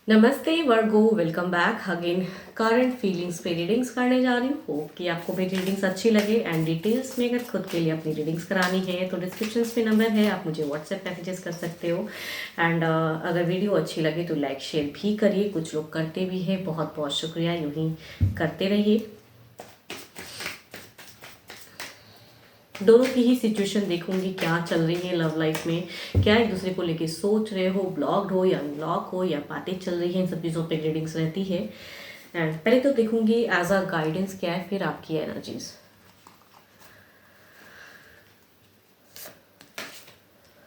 नमस्ते Virgo, welcome back again. Current feelings पे readings करने जा रही हूँ। होप कि आपको मेरी रीडिंग्स अच्छी लगे एंड डिटेल्स में अगर खुद के लिए अपनी रीडिंग्स करानी है तो डिस्क्रिप्शन में नंबर है, आप मुझे व्हाट्सएप मैसेजेस कर सकते हो। एंड अगर वीडियो अच्छी लगे तो लाइक शेयर भी करिए, कुछ लोग करते भी हैं। बहुत बहुत शुक्रिया, यूँ ही करते रहिए। दोनों की ही सिचुएशन देखूंगी, क्या चल रही है लव लाइफ में, क्या एक दूसरे को लेके सोच रहे हो, ब्लॉक्ड हो या अनब्लॉक हो, या बातें चल रही हैं, इन सब चीज़ों पे रीडिंग्स रहती है। एंड पहले तो देखूंगी एज अ गाइडेंस क्या है, फिर आपकी energies.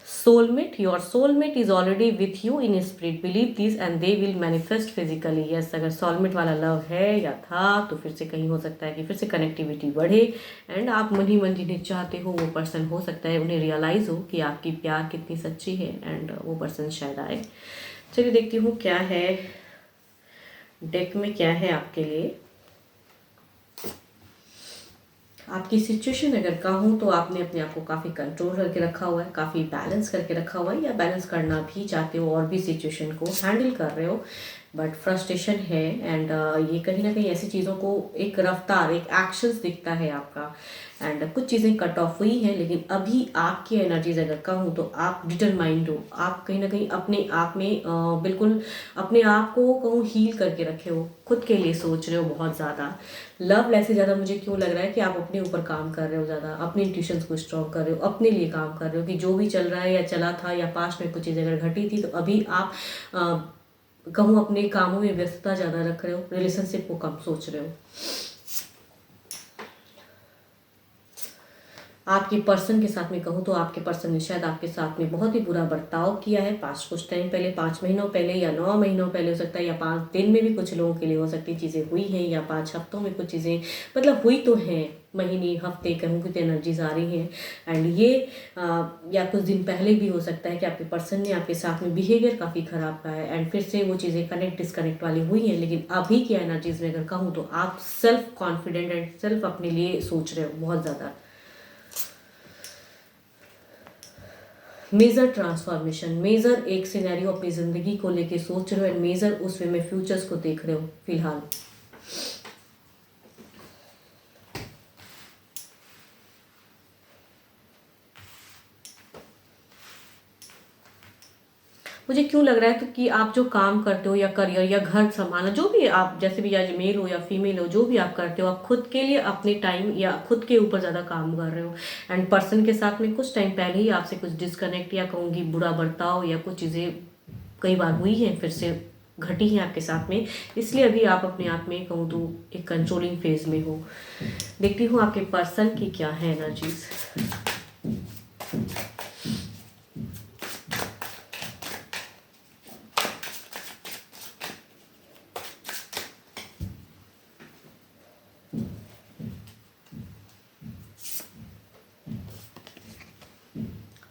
Soulmate, your soulmate is already with you in spirit, believe this and they will manifest physically. Yes, अगर सोलमेट वाला लव है या था तो फिर से कहीं हो सकता है कि फिर से कनेक्टिविटी बढ़े एंड आप मन ही मन जिन्हें चाहते हो वो पर्सन हो सकता है उन्हें रियलाइज हो कि आपकी प्यार कितनी सच्ची है एंड वो पर्सन शायद आए। चलिए देखती हूँ क्या है डेक में, क्या है आपके लिए। आपकी सिचुएशन अगर कहूँ तो आपने अपने आप को काफ़ी कंट्रोल करके रखा हुआ है, काफ़ी बैलेंस करके रखा हुआ है, या बैलेंस करना भी चाहते हो और भी सिचुएशन को हैंडल कर रहे हो, बट फ्रस्ट्रेशन है। एंड ये कहीं ना कहीं ऐसी चीज़ों को एक रफ्तार, एक एक्शंस दिखता है आपका। एंड कुछ चीज़ें कट ऑफ हुई हैं, लेकिन अभी आपकी एनर्जीज अगर कहूँ तो आप डिटरमाइंड हो। आप कहीं ना कहीं अपने आप में बिल्कुल अपने आप को कहूँ हील करके रखे हो, खुद के लिए सोच रहे हो बहुत ज़्यादा। लव लाइफ से ज़्यादा मुझे क्यों लग रहा है कि आप अपने ऊपर काम कर रहे हो, ज़्यादा अपने इंट्यूशंस को स्ट्रॉन्ग कर रहे हो, अपने लिए काम कर रहे हो कि जो भी चल रहा है या चला था या पास्ट में कुछ चीज़ें अगर घटी थी तो अभी आप कहूँ अपने कामों में व्यस्तता ज़्यादा रख रहे हो, रिलेशनशिप को कम सोच रहे हो। आपके पर्सन के साथ में कहूँ तो आपके पर्सन ने शायद आपके साथ में बहुत ही बुरा बर्ताव किया है पास्ट कुछ टाइम पहले, 5 महीनों पहले या 9 महीनों पहले हो सकता है, या 5 दिन में भी कुछ लोगों के लिए हो सकती चीज़ें हुई हैं, या 5 हफ्तों में कुछ चीज़ें मतलब हुई तो हैं, महीने हफ्ते कहूँ कि एनर्जीज आ रही हैं। एंड ये या कुछ दिन पहले भी हो सकता है कि आपके पर्सन ने आपके साथ में बिहेवियर काफ़ी ख़राब का है एंड फिर से वो चीज़ें कनेक्ट डिसकनेक्ट वाली हुई हैं। लेकिन अभी की एनर्जीज में अगर कहूँ तो आप सेल्फ कॉन्फिडेंट एंड सेल्फ अपने लिए सोच रहे हो बहुत ज़्यादा। मेजर ट्रांसफॉर्मेशन, मेजर एक सिनेरियो अपनी ज़िंदगी को लेके सोच रहे हो एंड मेजर उस वे में फ्यूचर्स को देख रहे हो फिलहाल। मुझे क्यों लग रहा है तो कि आप जो काम करते हो या करियर या घर संभालना, जो भी आप, जैसे भी आज मेल हो या फीमेल हो, जो भी आप करते हो, आप खुद के लिए अपने टाइम या खुद के ऊपर ज़्यादा काम कर रहे हो। एंड पर्सन के साथ में कुछ टाइम पहले ही आपसे कुछ डिस्कनेक्ट या कहूँगी बुरा बर्ताव या कुछ चीज़ें कई बार हुई हैं, फिर से घटी हैं आपके साथ में, इसलिए अभी आप अपने आप में कहूँ तो एक कंट्रोलिंग फेज में हो। देखती हूँ आपके पर्सन की क्या है एनर्जीज।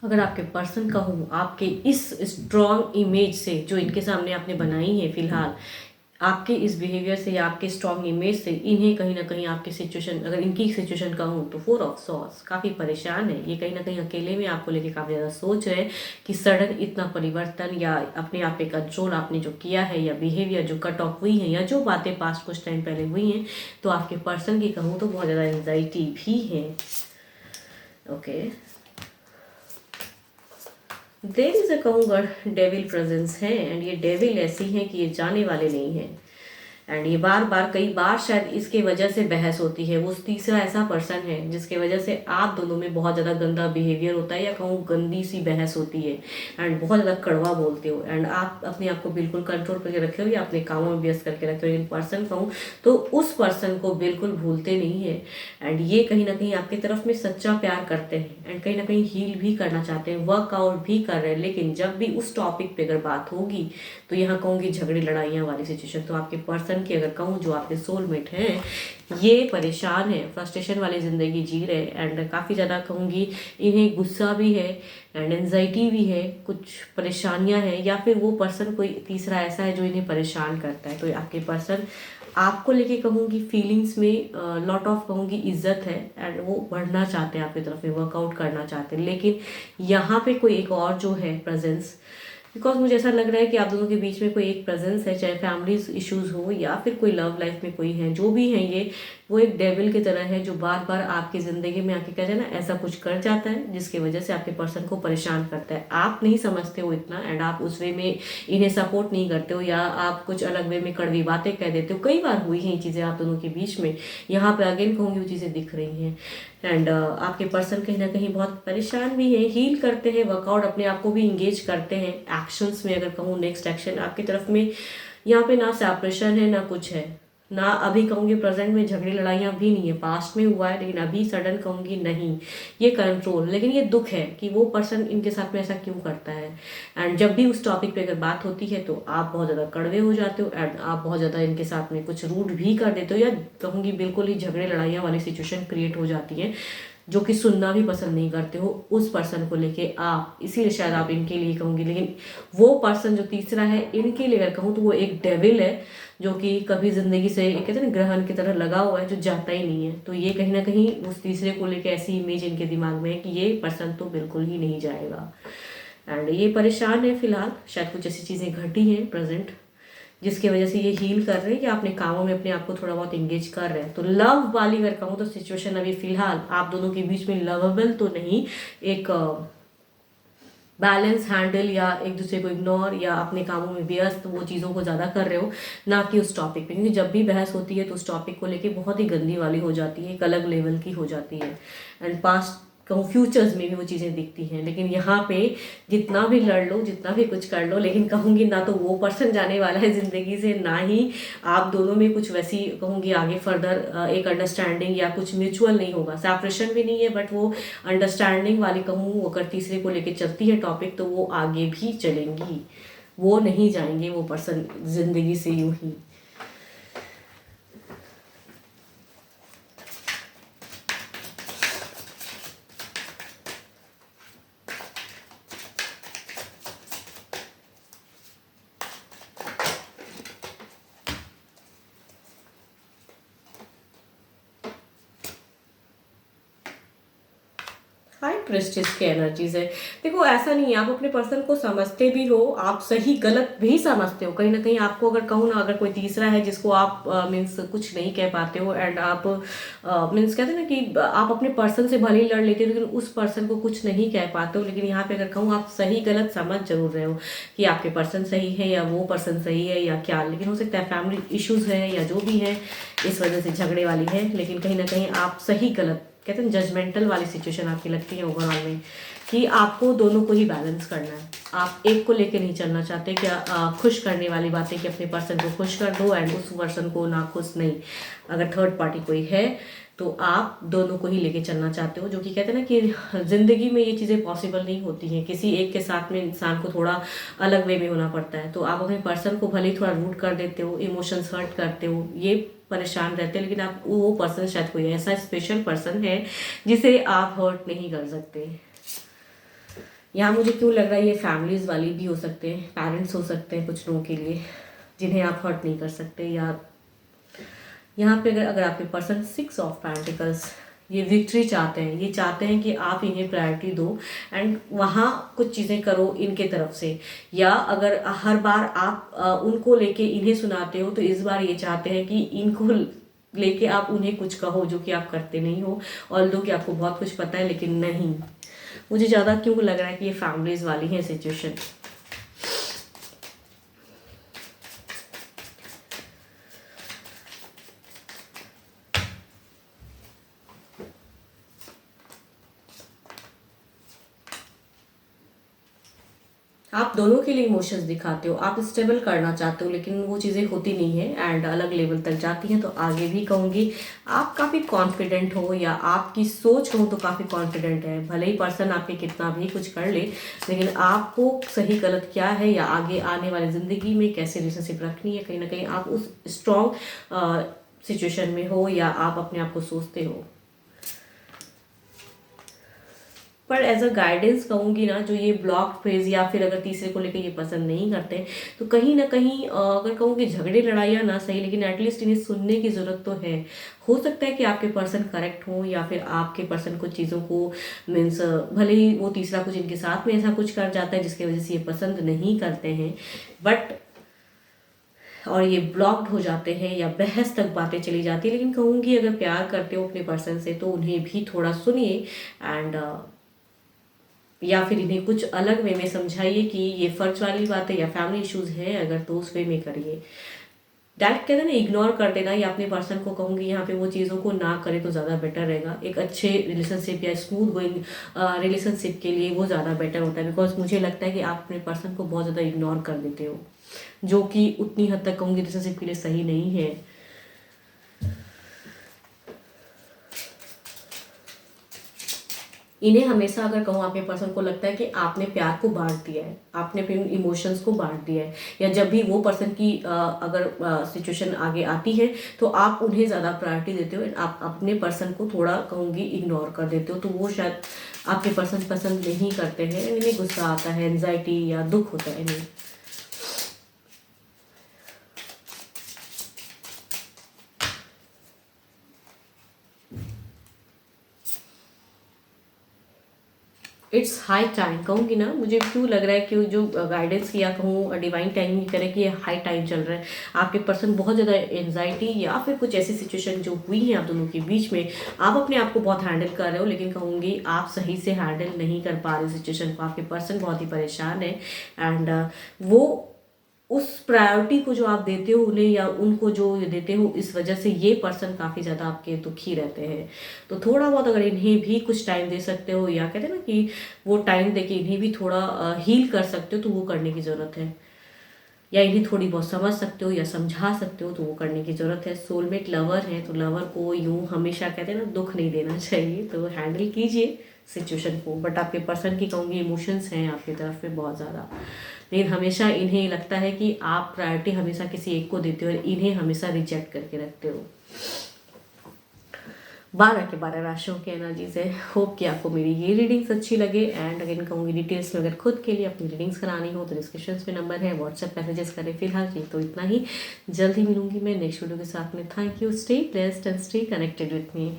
अगर आपके पर्सन का हूँ, आपके इस स्ट्रॉन्ग इमेज से जो इनके सामने आपने बनाई है फिलहाल, आपके इस बिहेवियर से या आपके स्ट्रॉन्ग इमेज से इन्हें कहीं ना कहीं आपकी सिचुएशन, अगर इनकी सिचुएशन का हूँ तो 4 ऑफ सॉर्ड्स, काफ़ी परेशान है ये, कहीं ना कहीं अकेले में आपको लेके काफ़ी ज़्यादा सोच रहे हैं कि सडन इतना परिवर्तन या अपने आप पे कंट्रोल आपने जो किया है, या बिहेवियर जो कट ऑफ हुई है, या जो बातें पास्ट कुछ टाइम पहले हुई हैं, तो आपके पर्सन की कहूँ तो बहुत ज़्यादा एंजाइटी भी है। ओके, देर इज अ कहूँगा डेविल प्रेजेंस है एंड ये डेविल ऐसी है कि ये जाने वाले नहीं है। एंड ये बार बार कई बार शायद इसके वजह से बहस होती है। वो तीसरा ऐसा पर्सन है जिसके वजह से आप दोनों में बहुत ज़्यादा गंदा बिहेवियर होता है, या कहूँ गंदी सी बहस होती है एंड बहुत ज़्यादा कड़वा बोलते हो एंड आप अपने आप को बिल्कुल कंट्रोल करके रखे हो या अपने कामों में व्यस्त करके रखे हो। इन पर्सन कहूँ तो उस पर्सन को बिल्कुल भूलते नहीं है एंड ये कहीं ना कहीं आपकी तरफ में सच्चा प्यार करते हैं एंड कहीं ना कहीं हील भी करना चाहते हैं, वर्कआउट भी कर रहे हैं। लेकिन जब भी उस टॉपिक पे अगर बात होगी तो यहाँ कहूँगी झगड़े लड़ाइयाँ वाली सिचुएशन, तो आपके पर्सन की अगर कहूँ जो आपके सोलमेट हैं ये परेशान है, फ्रस्ट्रेशन वाली ज़िंदगी जी रहे एंड काफ़ी ज़्यादा कहूँगी इन्हें गुस्सा भी है एंड एनजाइटी भी है, कुछ परेशानियां हैं, या फिर वो पर्सन कोई तीसरा ऐसा है जो इन्हें परेशान करता है। तो आपके पर्सन आपको लेके कहूँगी फीलिंग्स में लॉट ऑफ कहूँगी इज्जत है एंड वो बढ़ना चाहते हैं आपकी तरफ में, वर्कआउट करना चाहते हैं। लेकिन यहाँ पे कोई एक और जो है प्रेजेंस बिकॉज मुझे ऐसा लग रहा है कि आप दोनों के बीच में कोई एक प्रेजेंस है, चाहे फैमिली इश्यूज हो या फिर कोई लव लाइफ में कोई है, जो भी है ये, वो एक डेविल की तरह है जो बार बार आपकी ज़िंदगी में आके कहते हैं ना ऐसा कुछ कर जाता है जिसकी वजह से आपके पर्सन को परेशान करता है। आप नहीं समझते हो इतना एंड आप उस वे में इन्हें सपोर्ट नहीं करते हो या आप कुछ अलग वे में कड़वी बातें कह देते हो। कई बार हुई हैं ये चीज़ें आप दोनों के बीच में, यहाँ पे अगेन कहूँगी वो चीज़ें दिख रही हैं। एंड आपके पर्सन कहीं ना कहीं बहुत परेशान भी है, हील करते हैं, वर्कआउट अपने आप को भी इंगेज करते हैं एक्शंस में। अगर कहूँ नेक्स्ट एक्शन आपकी तरफ में यहाँ पे ना सेपरेशन है ना कुछ है, ना अभी कहूँगी प्रेजेंट में झगड़े लड़ाइयाँ भी नहीं है, पास्ट में हुआ है लेकिन अभी सडन कहूँगी नहीं, ये कंट्रोल। लेकिन ये दुख है कि वो पर्सन इनके साथ में ऐसा क्यों करता है। एंड जब भी उस टॉपिक पे अगर बात होती है तो आप बहुत ज़्यादा कड़वे हो जाते हो एंड आप बहुत ज़्यादा इनके साथ में कुछ रूड भी कर देते हो या कहूँगी बिल्कुल ही झगड़े लड़ाइयाँ वाली सिचुएशन क्रिएट हो जाती है जो कि सुनना भी पसंद नहीं करते हो उस पर्सन को लेके आप, इसीलिए शायद आप इनके लिए कहूँगी। लेकिन वो पर्सन जो तीसरा है इनके लिए अगर कहूँ तो वो एक डेविल है जो कि कभी ज़िंदगी से कहते हैं ना ग्रहण की तरह लगा हुआ है जो जाता ही नहीं है। तो ये कहीं ना कहीं उस तीसरे को लेके ऐसी इमेज इनके दिमाग में है कि ये पर्सन तो बिल्कुल ही नहीं जाएगा एंड ये परेशान है फिलहाल। शायद कुछ ऐसी चीज़ें घटी हैं प्रेजेंट जिसकी वजह से ये हील कर रहे हैं कि अपने कामों में अपने आप को थोड़ा बहुत इंगेज कर रहे हैं। तो लव वाली अगर कहूँ तो सिचुएशन अभी फिलहाल आप दोनों के बीच में लवेबल तो नहीं, एक बैलेंस हैंडल या एक दूसरे को इग्नोर या अपने कामों में व्यस्त वो चीज़ों को ज़्यादा कर रहे हो, ना कि उस टॉपिक पे। क्योंकि जब भी बहस होती है तो उस टॉपिक को लेके बहुत ही गंदी वाली हो जाती है, एक अलग लेवल की हो जाती है एंड पास्ट कहूँ फ्यूचर्स में भी वो चीज़ें दिखती हैं। लेकिन यहाँ पे जितना भी लड़ लो, जितना भी कुछ कर लो, लेकिन कहूँगी ना तो वो पर्सन जाने वाला है ज़िंदगी से, ना ही आप दोनों में कुछ वैसी कहूँगी आगे फर्दर एक अंडरस्टैंडिंग या कुछ म्यूचुअल नहीं होगा। सेपरेशन भी नहीं है बट वो अंडरस्टैंडिंग वाली कहूँ अगर तीसरे को लेके चलती है टॉपिक तो वो आगे भी चलेंगी, वो नहीं जाएंगे वो पर्सन ज़िंदगी से यूं ही। हाई प्रेस्टिज की एनर्जीज है। देखो ऐसा नहीं है, आप अपने पर्सन को समझते भी हो, आप सही गलत भी समझते हो। कहीं ना कहीं आपको अगर कहूँ ना, अगर कोई तीसरा है जिसको आप मीन्स कुछ नहीं कह पाते हो एंड आप मीन्स कहते हैं ना कि आप अपने पर्सन से भले ही लड़ लेते हो लेकिन उस पर्सन को कुछ नहीं कह पाते हो। लेकिन यहाँ पे अगर कहूँ आप सही गलत समझ जरूर रहे हो कि आपके पर्सन सही है या वो पर्सन सही है या क्या। लेकिन हो सकता है फैमिली इश्यूज है या जो भी है इस वजह से झगड़े वाली है। लेकिन कहीं ना कहीं आप सही गलत कहते हैं जजमेंटल वाली सिचुएशन आपकी लगती है ओवरऑल में कि आपको दोनों को ही बैलेंस करना है। आप एक को लेके नहीं चलना चाहते क्या खुश करने वाली बातें कि अपने पर्सन को खुश कर दो एंड उस पर्सन को ना खुश नहीं। अगर थर्ड पार्टी कोई है तो आप दोनों को ही लेके चलना चाहते हो, जो कि कहते हैं ना कि ज़िंदगी में ये चीज़ें पॉसिबल नहीं होती हैं। किसी एक के साथ में इंसान को थोड़ा अलग वे में होना पड़ता है। तो आप अपने पर्सन को भले ही थोड़ा रूट कर देते हो, इमोशंस हर्ट करते हो, ये परेशान रहते हैं, लेकिन आप वो पर्सन शायद कोई ऐसा स्पेशल पर्सन है जिसे आप हर्ट नहीं कर सकते। यहाँ मुझे क्यों लग रहा है ये फैमिलीज वाली भी हो सकते हैं, पेरेंट्स हो सकते हैं कुछ लोगों के लिए जिन्हें आप हर्ट नहीं कर सकते। या यहाँ पे अगर आपके पर्सन 6 ऑफ पेंटिकल्स ये विक्ट्री चाहते हैं, ये चाहते हैं कि आप इन्हें प्रायोरिटी दो एंड वहाँ कुछ चीज़ें करो इनके तरफ से। या अगर हर बार आप उनको लेके इन्हें सुनाते हो तो इस बार ये चाहते हैं कि इनको लेके आप उन्हें कुछ कहो जो कि आप करते नहीं हो, और दो कि आपको बहुत कुछ पता है लेकिन नहीं। मुझे ज़्यादा क्यों लग रहा है कि ये फैमिलीज वाली है सिचुएशन। आप दोनों के लिए इमोशंस दिखाते हो, आप स्टेबल करना चाहते हो लेकिन वो चीज़ें होती नहीं है एंड अलग लेवल तक जाती हैं। तो आगे भी कहूँगी आप काफ़ी कॉन्फिडेंट हो या आपकी सोच कहूँ तो काफ़ी कॉन्फिडेंट है। भले ही पर्सन आपके कितना भी कुछ कर ले लेकिन आपको सही गलत क्या है या आगे आने वाली ज़िंदगी में कैसे रिलेशनशिप रखनी है, कहीं ना कहीं आप उस स्ट्रॉन्ग सिचुएशन में हो या आप अपने आप को सोचते हो। पर एज अ गाइडेंस कहूँगी ना, जो ये ब्लॉक फेज या फिर अगर तीसरे को लेकर ये पसंद नहीं करते तो कहीं ना कहीं अगर कहूँगी झगड़े लड़ाइयाँ ना सही, लेकिन एटलीस्ट इन्हें सुनने की ज़रूरत तो है। हो सकता है कि आपके पर्सन करेक्ट हो या फिर आपके पर्सन कुछ चीज़ों को मीन्स भले ही वो तीसरा कुछ इनके साथ में ऐसा कुछ कर जाता है जिसकी वजह से ये पसंद नहीं करते हैं, बट और ये ब्लॉक्ड हो जाते हैं या बहस तक बातें चली जाती है। लेकिन कहूँगी अगर प्यार करते हो अपने पर्सन से तो उन्हें भी थोड़ा सुनिए एंड या फिर इन्हें कुछ अलग वे में समझाइए कि ये फर्ज वाली बात है या फैमिली इश्यूज है अगर तो उस वे में करिए। डायरेक्ट कहते हैं ना इग्नोर कर देना, या अपने पर्सन को कहूँगी यहाँ पे वो चीज़ों को ना करे तो ज़्यादा बेटर रहेगा। एक अच्छे रिलेशनशिप या स्मूथ गोइंग रिलेशनशिप के लिए वो ज़्यादा बेटर होता है, बिकॉज मुझे लगता है कि आप अपने पर्सन को बहुत ज़्यादा इग्नोर कर देते हो, जो कि उतनी हद तक कहूँगी रिलेशनशिप के लिए सही नहीं है। इन्हें हमेशा अगर कहूँ आपके पर्सन को लगता है कि आपने प्यार को बांट दिया है, आपने अपने इमोशंस को बांट दिया है, या जब भी वो पर्सन की अगर सिचुएशन आगे आती है तो आप उन्हें ज़्यादा प्रायोरिटी देते हो, आप अपने पर्सन को थोड़ा कहूँगी इग्नोर कर देते हो, तो वो शायद आपके पर्सन पसंद नहीं करते हैं। इन्हें गुस्सा आता है, एंजाइटी या दुख होता है इन्हें। इट्स हाई टाइम कहूँगी ना, मुझे क्यों लग रहा है कि जो गाइडेंस या कहूँ डिवाइन टाइम की करें कि ये हाई टाइम चल रहा है। आपके पर्सन बहुत ज़्यादा एंजाइटी या फिर कुछ ऐसी सिचुएशन जो हुई है आप दोनों के बीच में, आप अपने आप को बहुत हैंडल कर रहे हो, लेकिन कहूँगी आप सही से हैंडल नहीं कर पा रहे सिचुएशन को। आपके पर्सन बहुत ही परेशान है एंड वो उस प्रायोरिटी को जो आप देते हो उन्हें या उनको जो देते हो, इस वजह से ये पर्सन काफ़ी ज़्यादा आपके दुखी रहते हैं। तो थोड़ा बहुत अगर इन्हें भी कुछ टाइम दे सकते हो, या कहते हैं ना कि वो टाइम दे के इन्हें भी थोड़ा हील कर सकते हो, तो वो करने की ज़रूरत है। या इन्हें थोड़ी बहुत समझ सकते हो या समझा सकते हो, तो वो करने की ज़रूरत है। सोलमेट लवर है तो लवर को यूँ हमेशा कहते हैं ना दुख नहीं देना चाहिए, तो हैंडल कीजिए सिचुएशन को। बट आपके पर्सन की कहूँगी इमोशंस हैं आपकी तरफ पे बहुत ज़्यादा, लेकिन हमेशा इन्हें लगता है कि आप प्रायोरिटी हमेशा किसी एक को देते हो और इन्हें हमेशा रिजेक्ट करके रखते हो। 12 के 12 राशियों के एनर्जीज है। होप कि आपको मेरी ये रीडिंग्स अच्छी लगे एंड अगेन कहूँगी डिटेल्स में अगर खुद के लिए अपनी रीडिंग्स करानी हो तो डिस्क्रिप्शन में नंबर है, व्हाट्सएप मैसेजेस करें। फिलहाल जी तो इतना ही, जल्दी मिलूंगी मैं नेक्स्ट वीडियो के साथ में। Thank you, stay blessed and stay connected with me.